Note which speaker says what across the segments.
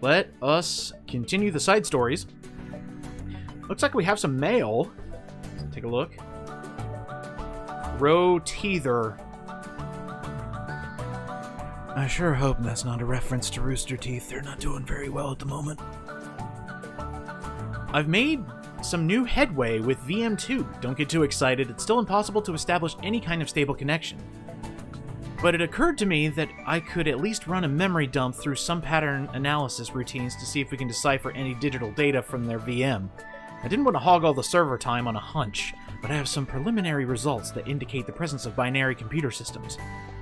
Speaker 1: let us continue the side stories. Looks like we have some mail. Take a look. Roteether. I sure hope that's not a reference to Rooster Teeth. They're not doing very well at the moment. I've made some new headway with VM2. Don't get too excited. It's still impossible to establish any kind of stable connection. But it occurred to me that I could at least run a memory dump through some pattern analysis routines to see if we can decipher any digital data from their VM. I didn't want to hog all the server time on a hunch, but I have some preliminary results that indicate the presence of binary computer systems.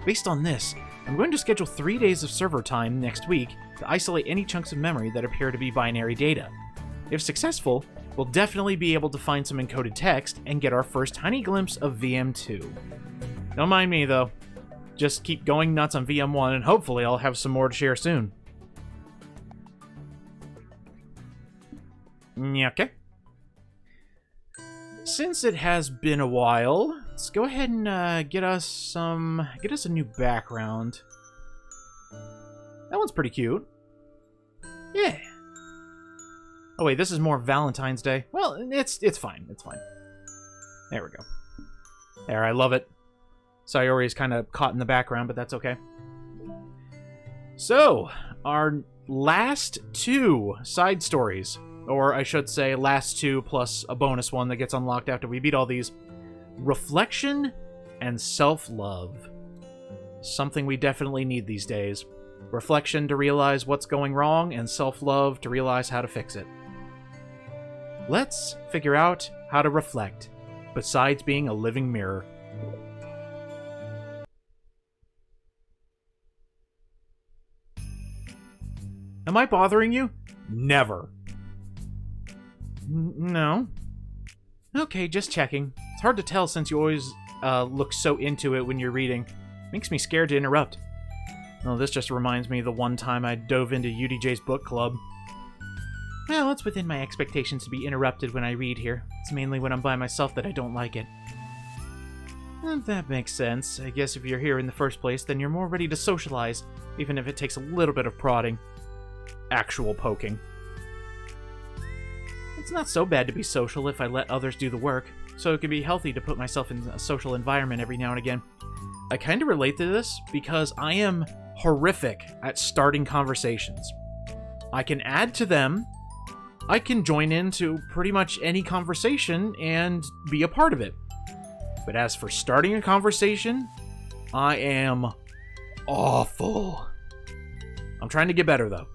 Speaker 1: Based on this, I'm going to schedule 3 days of server time next week to isolate any chunks of memory that appear to be binary data. If successful, we'll definitely be able to find some encoded text and get our first tiny glimpse of VM2. Don't mind me, though. Just keep going nuts on VM1, and hopefully I'll have some more to share soon. Yeah, okay. Since it has been a while, let's go ahead and get us a new background. That one's pretty cute. Yeah. Oh wait, this is more Valentine's Day. Well, it's fine. It's fine. There we go. There, I love it. Sayori is kind of caught in the background, but that's okay. So, our last 2 side stories, or I should say last 2 plus a bonus one that gets unlocked after we beat all these. Reflection and self-love. Something we definitely need these days. Reflection to realize what's going wrong, and self-love to realize how to fix it. Let's figure out how to reflect, besides being a living mirror. Am I bothering you? Never. No. Okay, just checking. It's hard to tell since you always look so into it when you're reading. Makes me scared to interrupt. Oh, this just reminds me of the one time I dove into UDJ's book club. Well, it's within my expectations to be interrupted when I read here. It's mainly when I'm by myself that I don't like it. That makes sense. I guess if you're here in the first place, then you're more ready to socialize, even if it takes a little bit of prodding. Actual poking. It's not so bad to be social if I let others do the work, so it can be healthy to put myself in a social environment every now and again. I kind of relate to this because I am horrific at starting conversations. I can add to them, I can join into pretty much any conversation and be a part of it. But as for starting a conversation, I am awful. I'm trying to get better, though.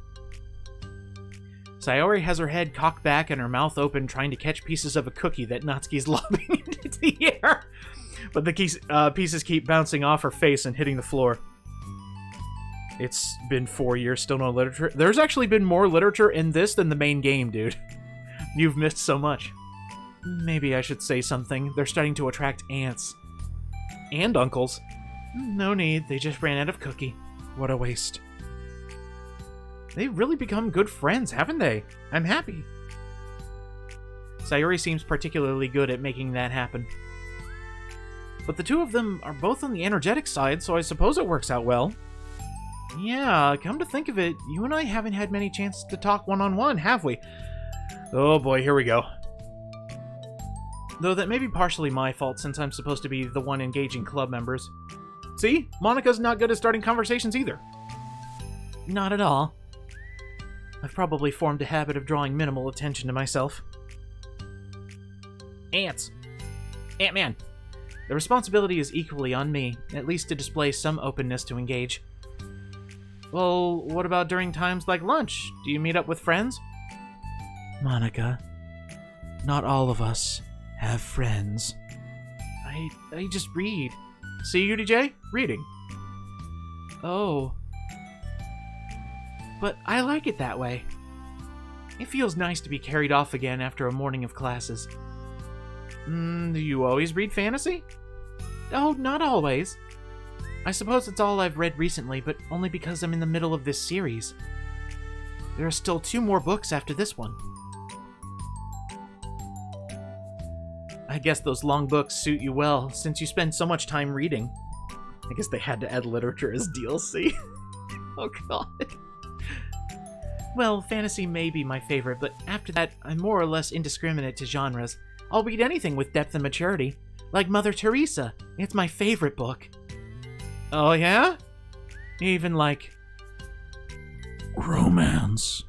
Speaker 1: Sayori has her head cocked back and her mouth open, trying to catch pieces of a cookie that Natsuki's lobbing into the air. But the pieces keep bouncing off her face and hitting the floor. It's been 4 years, still no literature. There's actually been more literature in this than the main game, dude. You've missed so much. Maybe I should say something. They're starting to attract aunts. And uncles. No need, they just ran out of cookie. What a waste. They've really become good friends, haven't they? I'm happy. Sayori seems particularly good at making that happen. But the two of them are both on the energetic side, so I suppose it works out well. Yeah, come to think of it, you and I haven't had many chances to talk one-on-one, have we? Oh boy, here we go. Though that may be partially my fault, since I'm supposed to be the one engaging club members. See? Monika's not good at starting conversations either. Not at all. I've probably formed a habit of drawing minimal attention to myself. Ants. Ant-Man. The responsibility is equally on me, at least to display some openness to engage. Well, what about during times like lunch? Do you meet up with friends? Monika, not all of us have friends. I just read. See, UDJ? Reading. Oh. But I like it that way. It feels nice to be carried off again after a morning of classes. Do you always read fantasy? Oh, not always. I suppose it's all I've read recently, but only because I'm in the middle of this series. There are still 2 more books after this one. I guess those long books suit you well, since you spend so much time reading. I guess they had to add literature as DLC. Oh god. Well, fantasy may be my favorite, but after that, I'm more or less indiscriminate to genres. I'll read anything with depth and maturity. Like Mother Teresa. It's my favorite book. Oh, yeah? Even like...
Speaker 2: romance.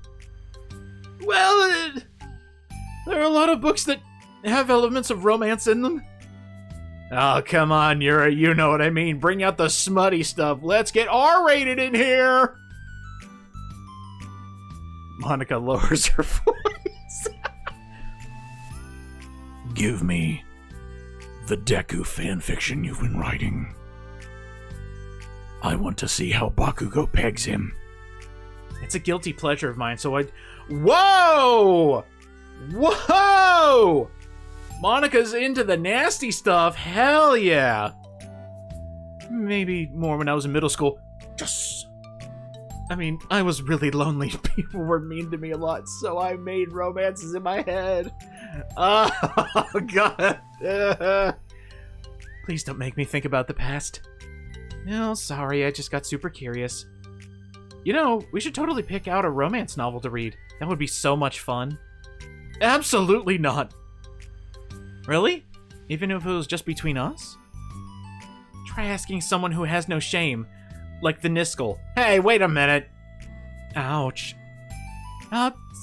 Speaker 1: Well, there are a lot of books that have elements of romance in them. Oh, come on, Yura, you know what I mean. Bring out the smutty stuff. Let's get R-rated in here! Monica lowers her voice.
Speaker 2: Give me the Deku fanfiction you've been writing. I want to see how Bakugo pegs him.
Speaker 1: It's a guilty pleasure of mine, so I... Whoa! Whoa! Monica's into the nasty stuff. Hell yeah. Maybe more when I was in middle school. Yes! I mean, I was really lonely. People were mean to me a lot, so I made romances in my head. Oh, God. Please don't make me think about the past. No, sorry, I just got super curious. You know, we should totally pick out a romance novel to read. That would be so much fun. Absolutely not. Really? Even if it was just between us? Try asking someone who has no shame. Like the Niskel. Hey, wait a minute. Ouch.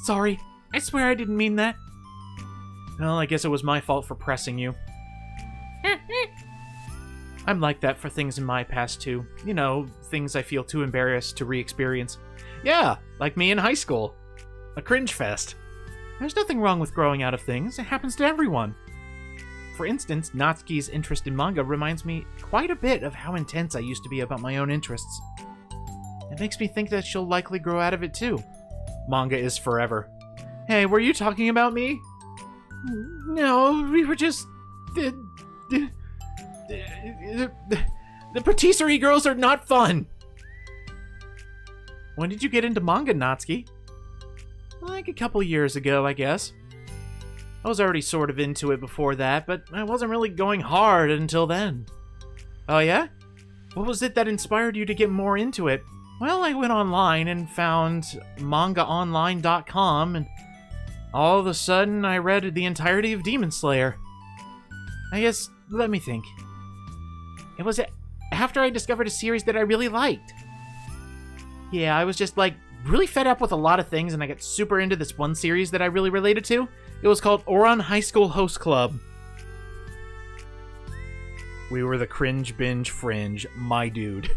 Speaker 1: Sorry. I swear I didn't mean that. Well, I guess it was my fault for pressing you. I'm like that for things in my past, too. You know, things I feel too embarrassed to re-experience. Yeah, like me in high school. A cringe fest. There's nothing wrong with growing out of things. It happens to everyone. For instance, Natsuki's interest in manga reminds me quite a bit of how intense I used to be about my own interests. It makes me think that she'll likely grow out of it, too. Manga is forever. Hey, were you talking about me? No, we were just... The patisserie girls are not fun. When did you get into manga, Natsuki? Like a couple years ago, I guess. I was already sort of into it before that, but I wasn't really going hard until then. Oh yeah? What was it that inspired you to get more into it? Well, I went online and found mangaonline.com, and all of a sudden I read the entirety of Demon Slayer. I guess, let me think. It was after I discovered a series that I really liked. Yeah, I was just like really fed up with a lot of things, and I got super into this one series that I really related to. It was called Ouran High School Host Club. We were the cringe binge fringe, my dude.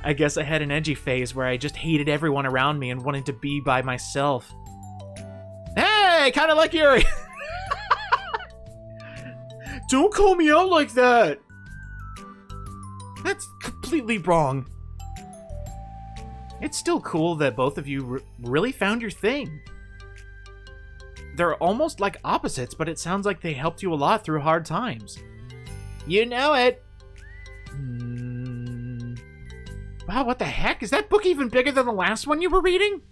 Speaker 1: I guess I had an edgy phase where I just hated everyone around me and wanted to be by myself. Hey, kind of like Yuri. Don't call me out like that. That's completely wrong. It's still cool that both of you really found your thing. They're almost like opposites, but it sounds like they helped you a lot through hard times. You know it. Wow, what the heck? Is that book even bigger than the last one you were reading?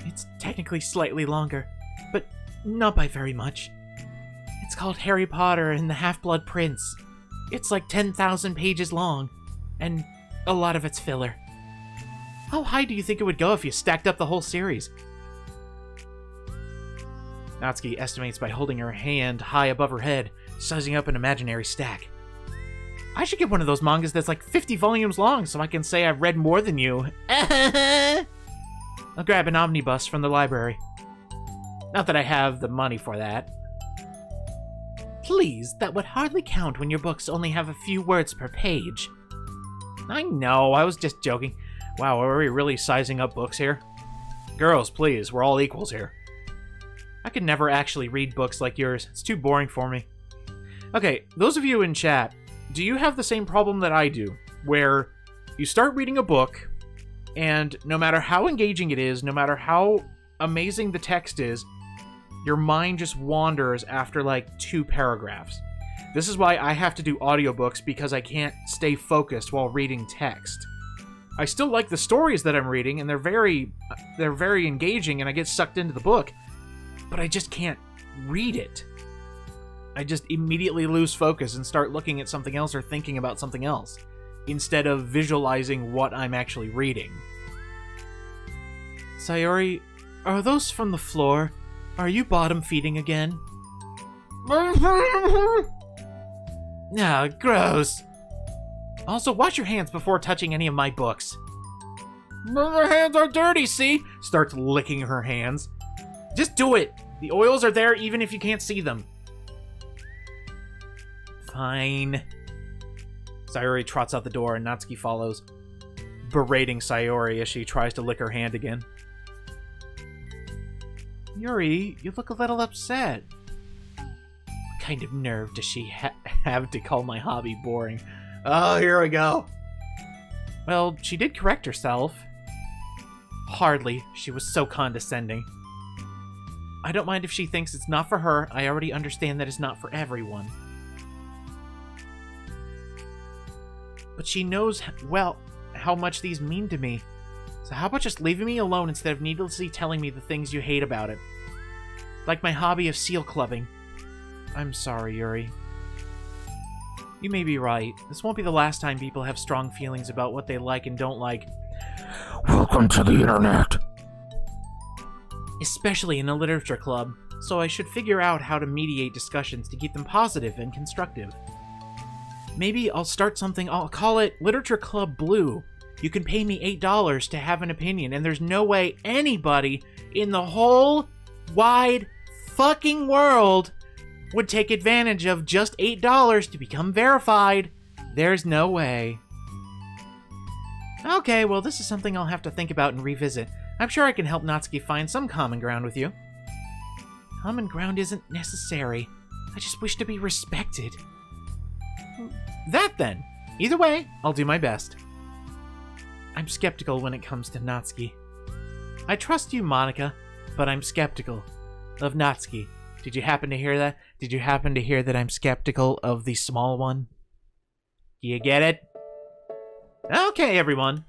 Speaker 1: It's technically slightly longer, but not by very much. It's called Harry Potter and the Half-Blood Prince. It's like 10,000 pages long, and a lot of it's filler. How high do you think it would go if you stacked up the whole series? Natsuki estimates by holding her hand high above her head, sizing up an imaginary stack. I should get one of those mangas that's like 50 volumes long so I can say I've read more than you. I'll grab an omnibus from the library. Not that I have the money for that. Please, that would hardly count when your books only have a few words per page. I know, I was just joking. Wow, are we really sizing up books here? Girls, please, we're all equals here. I could never actually read books like yours. It's too boring for me. Okay, those of you in chat, do you have the same problem that I do? Where you start reading a book, and no matter how engaging it is, no matter how amazing the text is, your mind just wanders after like 2 paragraphs. This is why I have to do audiobooks, because I can't stay focused while reading text. I still like the stories that I'm reading, and they're very engaging, and I get sucked into the book, but I just can't read it. I just immediately lose focus and start looking at something else or thinking about something else. instead of visualizing what I'm actually reading. Sayori, are those from the floor? Are you bottom feeding again? Ah, gross. Also, wash your hands before touching any of my books. My hands are dirty, see? Starts licking her hands. Just do it. The oils are there even if you can't see them. Fine. Sayori trots out the door and Natsuki follows, berating Sayori as she tries to lick her hand again. Yuri, you look a little upset. What kind of nerve does she have to call my hobby boring? Oh, here we go. Well, she did correct herself. Hardly. She was so condescending. I don't mind if she thinks it's not for her. I already understand that it's not for everyone. But she knows, well, how much these mean to me. So how about just leaving me alone instead of needlessly telling me the things you hate about it? Like my hobby of seal clubbing. I'm sorry, Yuri. You may be right. This won't be the last time people have strong feelings about what they like and don't like.
Speaker 2: Welcome to the internet.
Speaker 1: Especially in a literature club, so I should figure out how to mediate discussions to keep them positive and constructive. Maybe I'll start something, I'll call it Literature Club Blue. You can pay me $8 to have an opinion, and there's no way anybody in the whole wide fucking world would take advantage of just $8 to become verified. There's no way. Okay, well, this is something I'll have to think about and revisit. I'm sure I can help Natsuki find some common ground with you. Common ground isn't necessary. I just wish to be respected. That then. Either way, I'll do my best. I'm skeptical when it comes to Natsuki. I trust you, Monica, but I'm skeptical of Natsuki. Did you happen to hear that? Did you happen to hear that I'm skeptical of the small one? You get it? Okay, everyone.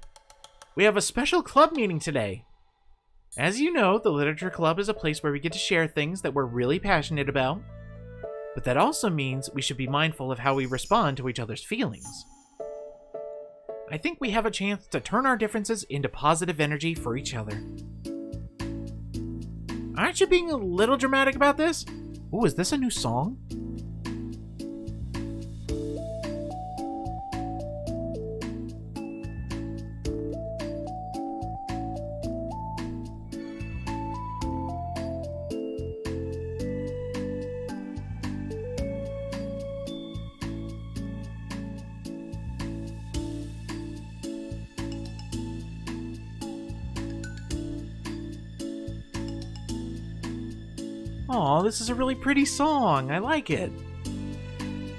Speaker 1: We have a special club meeting today. As you know, the Literature Club is a place where we get to share things that we're really passionate about. But that also means we should be mindful of how we respond to each other's feelings. I think we have a chance to turn our differences into positive energy for each other. Aren't you being a little dramatic about this? Ooh, is this a new song? Aw, this is a really pretty song. I like it.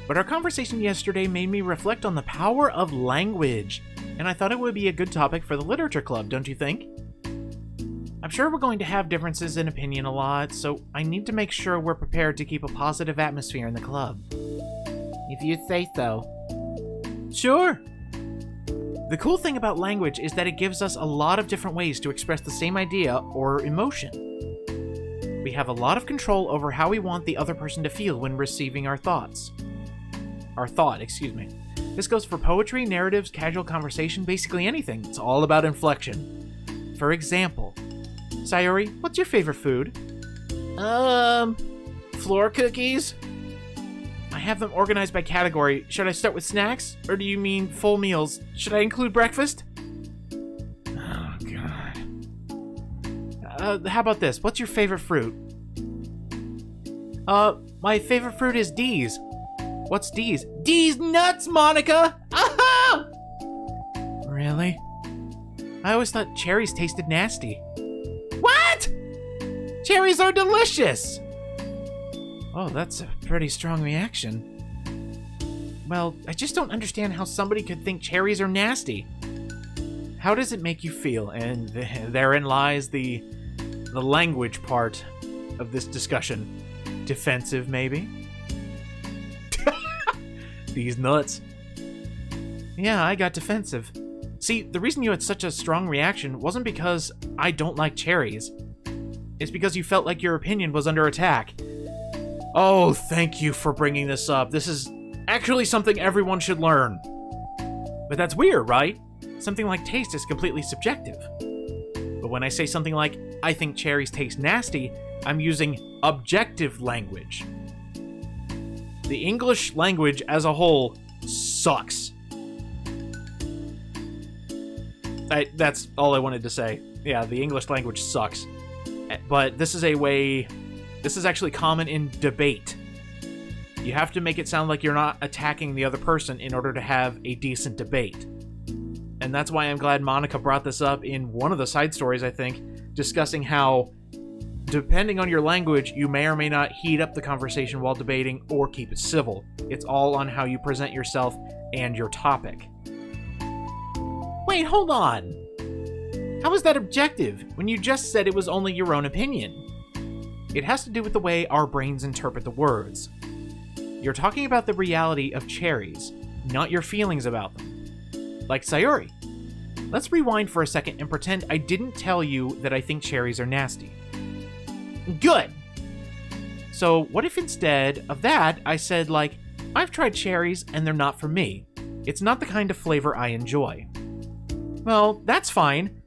Speaker 1: But our conversation yesterday made me reflect on the power of language, and I thought it would be a good topic for the Literature Club, don't you think? I'm sure we're going to have differences in opinion a lot, so I need to make sure we're prepared to keep a positive atmosphere in the club. If you say so. Sure. The cool thing about language is that it gives us a lot of different ways to express the same idea or emotion. We have a lot of control over how we want the other person to feel when receiving our thoughts. This goes for poetry, narratives, casual conversation, basically anything. It's all about inflection. For example, Sayori, what's your favorite food? Floor cookies? I have them organized by category. Should I start with snacks? Or do you mean full meals? Should I include breakfast? Oh, God. How about this? What's your favorite fruit? My favorite fruit is D's. What's D's? D's nuts, Monica! Ah! Really? I always thought cherries tasted nasty. What? Cherries are delicious! Oh, that's a pretty strong reaction. Well, I just don't understand how somebody could think cherries are nasty. How does it make you feel? And therein lies the language part of this discussion. Defensive, maybe? These nuts. Yeah, I got defensive. See, the reason you had such a strong reaction wasn't because I don't like cherries. It's because you felt like your opinion was under attack. Oh, thank you for bringing this up. This is actually something everyone should learn. But that's weird, right? Something like taste is completely subjective. But when I say something like, I think cherries taste nasty, I'm using objective language. The English language as a whole sucks. That's all I wanted to say. Yeah, the English language sucks. But this is actually common in debate. You have to make it sound like you're not attacking the other person in order to have a decent debate. And that's why I'm glad Monica brought this up in one of the side stories, I think, discussing how, depending on your language, you may or may not heat up the conversation while debating or keep it civil. It's all on how you present yourself and your topic. Wait, hold on. How is that objective when you just said it was only your own opinion? It has to do with the way our brains interpret the words. You're talking about the reality of cherries, not your feelings about them. Like Sayori. Let's rewind for a second and pretend I didn't tell you that I think cherries are nasty. Good! So what if instead of that, I said, like, I've tried cherries and they're not for me. It's not the kind of flavor I enjoy. Well, that's fine.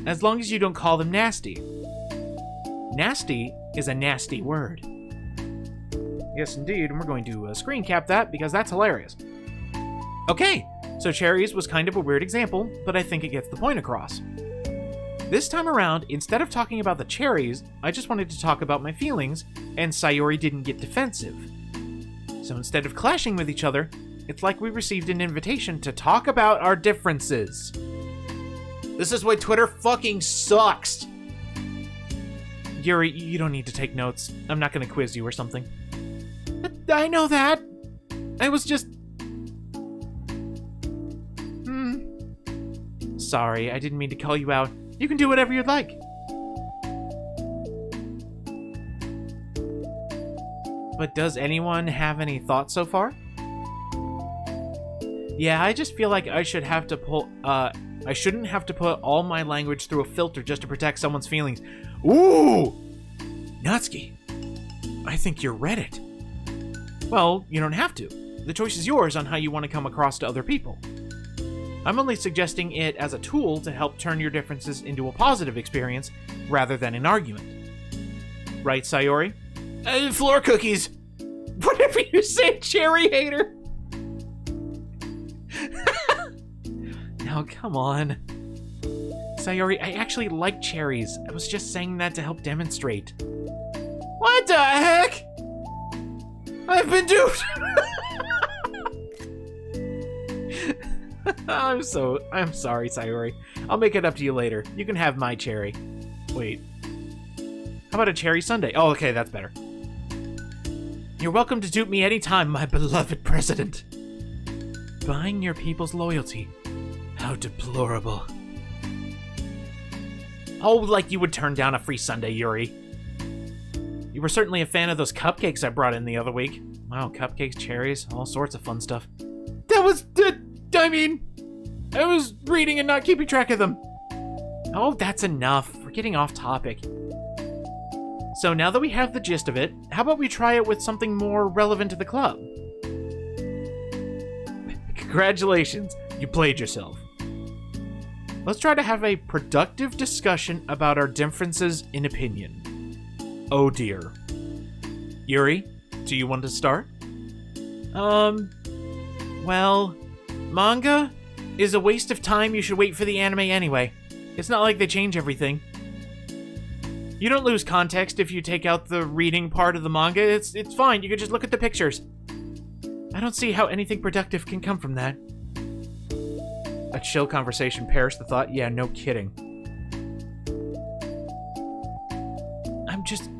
Speaker 1: As long as you don't call them nasty. Nasty is a nasty word. Yes, indeed, and we're going to screen cap that because that's hilarious. Okay, so cherries was kind of a weird example, but I think it gets the point across. This time around, instead of talking about the cherries, I just wanted to talk about my feelings, and Sayori didn't get defensive. So instead of clashing with each other, it's like we received an invitation to talk about our differences. This is why Twitter fucking sucks! Yuri, you don't need to take notes. I'm not gonna quiz you or something. I know that. I was just... Sorry, I didn't mean to call you out. You can do whatever you'd like. But does anyone have any thoughts so far? Yeah, I just feel like I shouldn't have to put all my language through a filter just to protect someone's feelings. Ooh! Natsuki, I think you're Reddit. Well, you don't have to. The choice is yours on how you want to come across to other people. I'm only suggesting it as a tool to help turn your differences into a positive experience rather than an argument. Right, Sayori? Floor cookies! Whatever you say, cherry hater! Now, come on. Sayori, I actually like cherries. I was just saying that to help demonstrate. What the heck? I've been duped! I'm sorry, Sayori. I'll make it up to you later. You can have my cherry. Wait. How about a cherry sundae? Oh, okay, that's better. You're welcome to dupe me anytime, my beloved president. Buying your people's loyalty. How deplorable. Oh, like you would turn down a free sundae, Yuri. You were certainly a fan of those cupcakes I brought in the other week. Wow, cupcakes, cherries, all sorts of fun stuff. I was reading and not keeping track of them. Oh, that's enough. We're getting off topic. So now that we have the gist of it, how about we try it with something more relevant to the club? Congratulations, you played yourself. Let's try to have a productive discussion about our differences in opinion. Oh dear. Yuri, do you want to start? Well, manga is a waste of time. You should wait for the anime anyway. It's not like they change everything. You don't lose context if you take out the reading part of the manga. It's fine. You can just look at the pictures. I don't see how anything productive can come from that. A chill conversation perished the thought. Yeah, no kidding.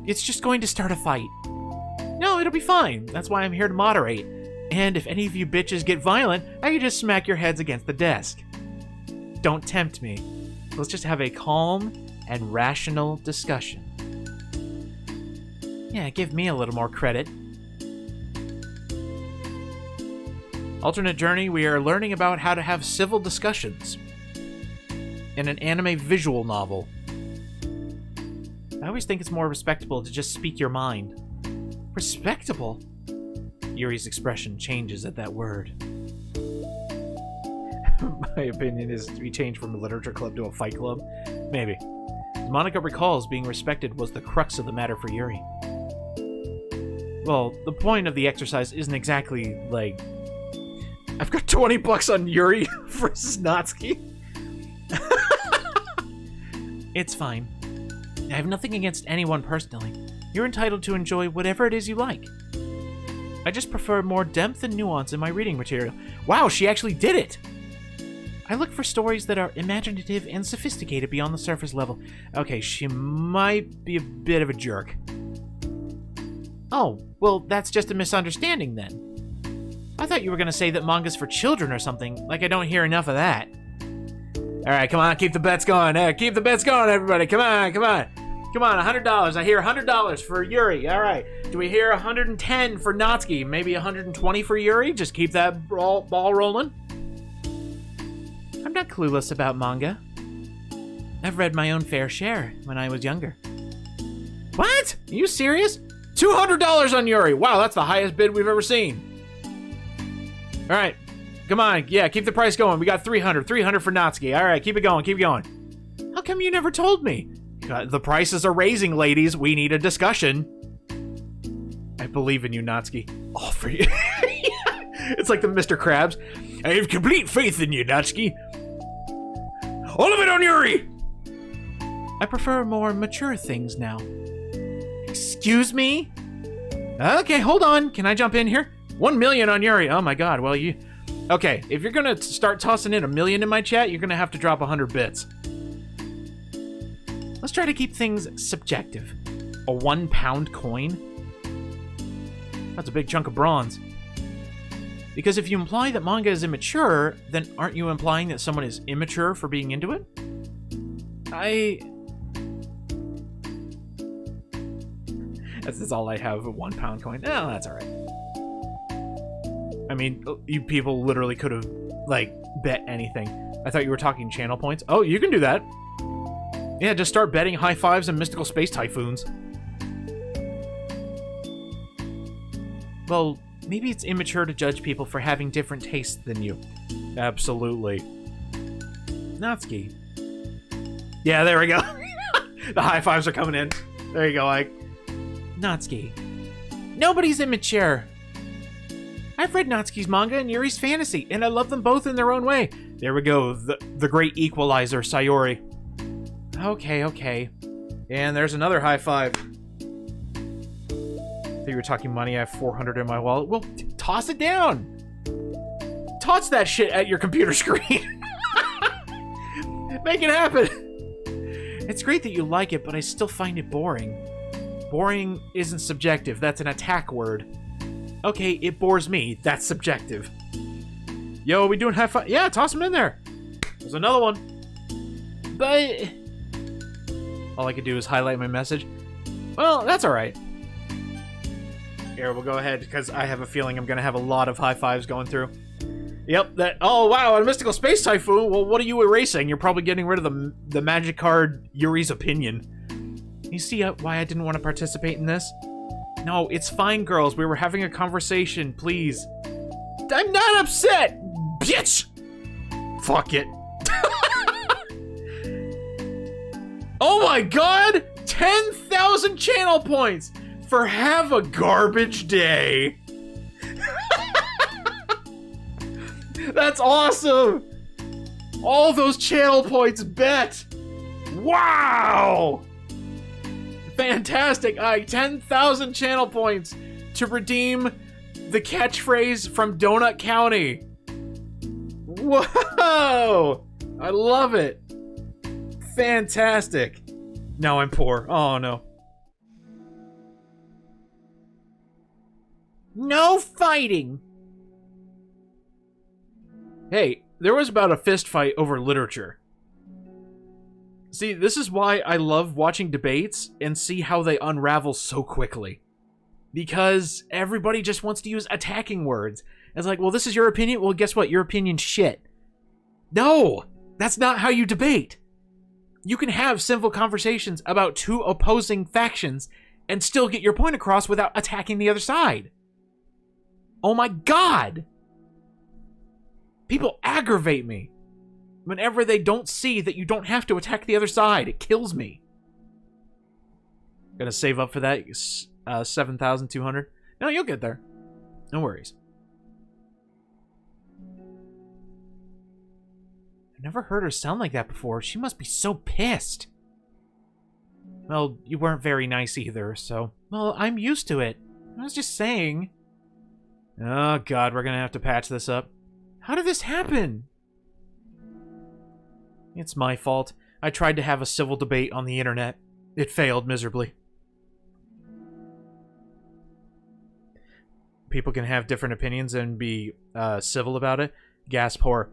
Speaker 1: It's just going to start a fight. No, it'll be fine. That's why I'm here to moderate. And if any of you bitches get violent, I can just smack your heads against the desk. Don't tempt me. Let's just have a calm and rational discussion. Yeah, give me a little more credit. Alternate Journey, we are learning about how to have civil discussions in an anime visual novel. I always think it's more respectable to just speak your mind. Respectable? Yuri's expression changes at that word. My opinion is to be changed from a literature club to a fight club. Maybe. As Monica recalls, being respected was the crux of the matter for Yuri. Well, the point of the exercise isn't exactly, like... I've got 20 bucks on Yuri versus Natsuki. It's fine. I have nothing against anyone personally. You're entitled to enjoy whatever it is you like. I just prefer more depth and nuance in my reading material. Wow, she actually did it! I look for stories that are imaginative and sophisticated beyond the surface level. Okay, she might be a bit of a jerk. Oh, well, that's just a misunderstanding then. I thought you were going to say that manga's for children or something, like I don't hear enough of that. Alright, come on, keep the bets going. Keep the bets going, everybody. Come on, come on. Come on, $100. I hear $100 for Yuri. Alright. Do we hear 110 for Natsuki? Maybe 120 for Yuri? Just keep that ball rolling. I'm not clueless about manga. I've read my own fair share when I was younger. What? Are you serious? $200 on Yuri. Wow, that's the highest bid we've ever seen. All right. Come on. Yeah, keep the price going. We got 300. 300 for Natsuki. All right, keep it going. Keep going. How come you never told me? The prices are raising, ladies. We need a discussion. I believe in you, Natsuki. All for you. It's like the Mr. Krabs. I have complete faith in you, Natsuki. All of it on Yuri! I prefer more mature things now. Excuse me? Okay, hold on. Can I jump in here? 1 million on Yuri. Oh my god, well you... Okay, if you're gonna start tossing in 1 million in my chat, you're gonna have to drop 100 bits. Let's try to keep things subjective. A 1 pound coin? That's a big chunk of bronze. Because if you imply that manga is immature, then aren't you implying that someone is immature for being into it? That's all I have, a 1 pound coin. Oh, that's alright. I mean, you people literally could have, like, bet anything. I thought you were talking channel points. Oh, you can do that. Yeah, just start betting high fives and mystical space typhoons. Well, maybe it's immature to judge people for having different tastes than you. Absolutely. Natsuki. Yeah, there we go. The high fives are coming in. There you go, Ike. Natsuki. Nobody's immature. I've read Natsuki's manga and Yuri's fantasy, and I love them both in their own way. There we go, the great equalizer, Sayori. Okay. And there's another high five. I thought you were talking money. I have 400 in my wallet. Well, toss it down. Toss that shit at your computer screen. Make it happen. It's great that you like it, but I still find it boring. Boring isn't subjective. That's an attack word. Okay, it bores me. That's subjective. Yo, are we doing high five? Yeah, toss them in there. There's another one. But all I could do is highlight my message. Well, that's all right. Here, we'll go ahead, because I have a feeling I'm going to have a lot of high fives going through. Yep, that... Oh, wow, a mystical space typhoon. Well, what are you erasing? You're probably getting rid of the magic card Yuri's opinion. You see why I didn't want to participate in this? No, it's fine, girls. We were having a conversation, please. I'm not upset, bitch! Fuck it. Oh my god! 10,000 channel points for have a garbage day. That's awesome! All those channel points bet! Wow! Fantastic! 10,000 channel points to redeem the catchphrase from Donut County. Whoa! I love it. Fantastic. Now I'm poor. Oh no. No fighting! Hey, there was about a fist fight over literature. See, this is why I love watching debates and see how they unravel so quickly. Because everybody just wants to use attacking words. It's like, well, this is your opinion? Well, guess what? Your opinion's shit. No! That's not how you debate. You can have civil conversations about two opposing factions and still get your point across without attacking the other side. Oh my god! People aggravate me whenever they don't see that you don't have to attack the other side. It kills me. Gonna save up for that 7,200. No, you'll get there. No worries. I've never heard her sound like that before. She must be so pissed. Well, you weren't very nice either, so... Well, I'm used to it. I was just saying. Oh, God, we're gonna have to patch this up. How did this happen? It's my fault. I tried to have a civil debate on the internet. It failed miserably. People can have different opinions and be civil about it. Gasp horror.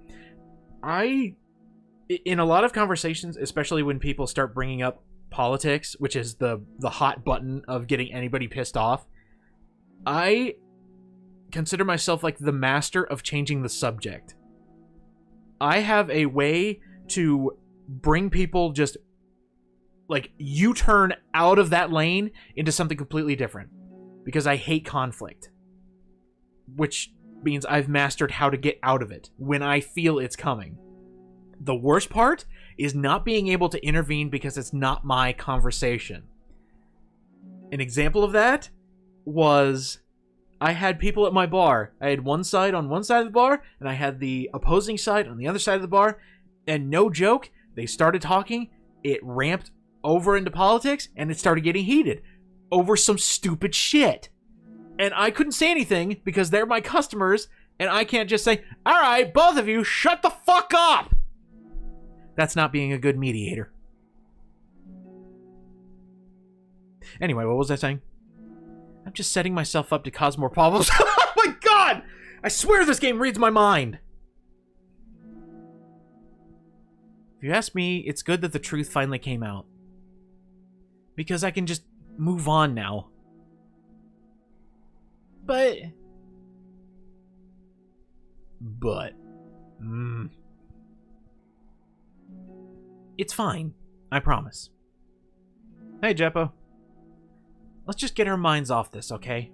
Speaker 1: In a lot of conversations, especially when people start bringing up politics, which is the hot button of getting anybody pissed off, I consider myself like the master of changing the subject. I have a way to bring people just like U-turn out of that lane into something completely different because I hate conflict, which means I've mastered how to get out of it when I feel it's coming. The worst part is not being able to intervene because it's not my conversation. An example of that was I had people at my bar. I had one side on one side of the bar, and I had the opposing side on the other side of the bar, and no joke, they started talking, it ramped over into politics, and it started getting heated over some stupid shit. And I couldn't say anything because they're my customers, and I can't just say, all right, both of you, shut the fuck up! That's not being a good mediator. Anyway, what was I saying? I'm just setting myself up to cause more problems. Oh my god! I swear this game reads my mind! If you ask me, it's good that the truth finally came out. Because I can just move on now. But... It's fine. I promise. Hey, Jeppo. Let's just get our minds off this, okay?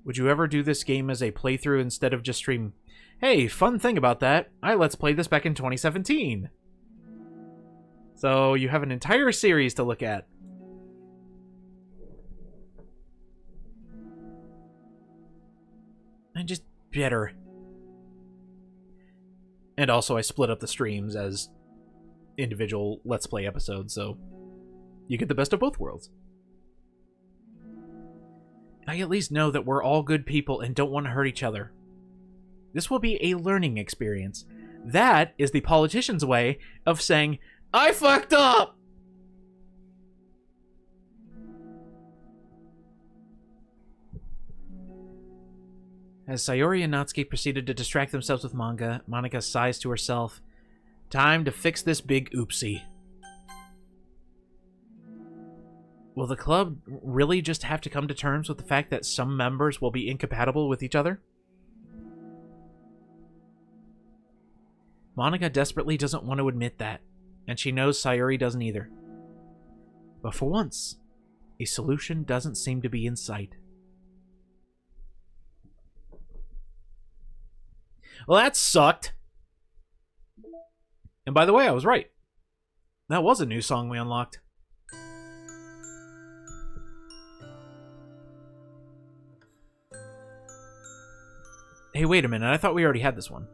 Speaker 1: Would you ever do this game as a playthrough instead of just stream? Hey, fun thing about that, I Let's Played this back in 2017. So you have an entire series to look at. And just better. And also I split up the streams as individual Let's Play episodes, so you get the best of both worlds. I at least know that we're all good people and don't want to hurt each other. This will be a learning experience. That is the politician's way of saying, I fucked up! As Sayori and Natsuki proceeded to distract themselves with manga, Monika sighs to herself, time to fix this big oopsie. Will the club really just have to come to terms with the fact that some members will be incompatible with each other? Monika desperately doesn't want to admit that, and she knows Sayori doesn't either. But for once, a solution doesn't seem to be in sight. Well, that sucked. And by the way, I was right. That was a new song we unlocked. Hey, wait a minute. I thought we already had this one.